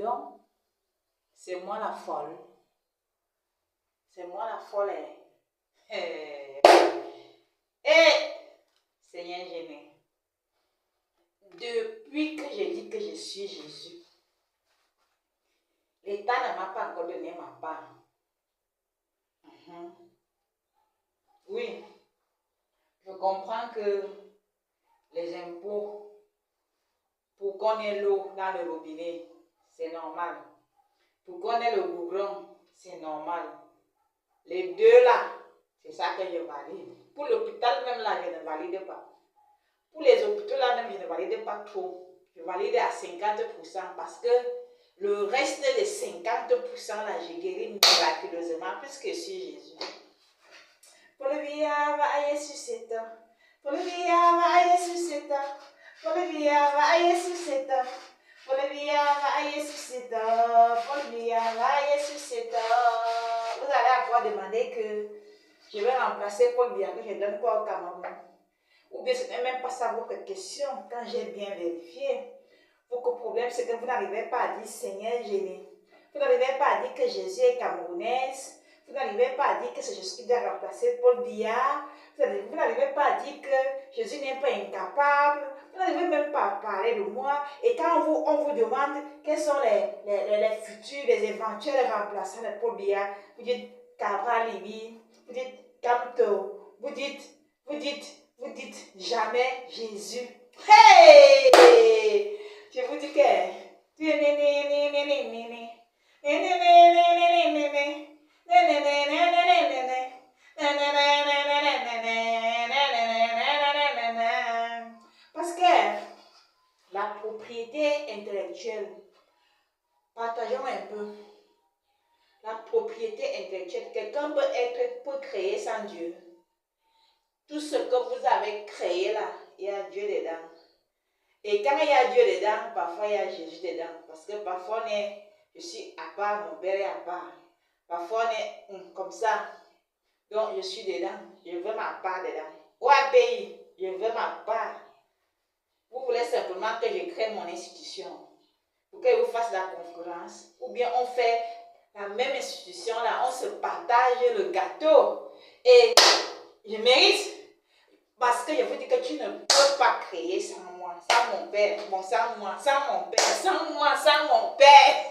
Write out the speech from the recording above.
Donc, c'est moi la folle. C'est moi la folle. Seigneur gêné. Depuis que je dis que je suis Jésus, l'État ne m'a pas encore donné ma part. Oui, je comprends que les impôts, pour qu'on ait l'eau dans le robinet, c'est normal. Pour qu'on ait le goudron, c'est normal. Les deux là, c'est ça que je valide. Pour l'hôpital même là, je ne valide pas. Pour les hôpitaux là même, je ne valide pas trop. Je valide à 50% parce que le reste des 50% là, je guéris miraculeusement puisque je suis Jésus. Polivia va ressuscita. Polivia va ressuscita. Polivia va ressuscita. Polivia va ressuscita. Polivia va ressuscita. Vous allez encore demander que je vais remplacer Paul Biya, que je donne quoi au Cameroun? Ou bien ce n'est même pas ça votre question quand j'ai bien vérifié. Votre problème, c'est que vous n'arrivez pas à dire Seigneur gêné. Vous n'arrivez pas à dire que Jésus est camerounaise. Vous n'arrivez pas à dire que c'est Jésus qui doit remplacer Paul Biya. Vous n'arrivez pas à dire que Jésus n'est pas incapable. Vous n'arrivez même pas à parler de moi. Et quand on vous demande quels sont les futurs, les éventuels remplaçants de Paul Biya, vous dites Cabral Libi, vous dites Camto, vous dites jamais Jésus. Hey! Je vous dis que parce que la propriété intellectuelle, partageons un peu. La propriété intellectuelle, quelqu'un peut créer sans Dieu. Tout ce que vous avez créé là, il y a Dieu dedans. Et quand il y a Dieu dedans, parfois il y a Jésus dedans. Parce que parfois je suis à part, mon père est à part. Parfois on est comme ça. Donc je suis dedans, je veux ma part dedans. Ou à pays, je veux ma part. Vous voulez simplement que je crée mon institution. Pour qu'elle vous fasse la concurrence. Ou bien on fait la même institution là, on se partage le gâteau. Et je mérite. Parce que je vous dis que tu ne peux pas créer sans moi, sans mon père, bon, sans moi, sans mon père, sans moi, sans mon père.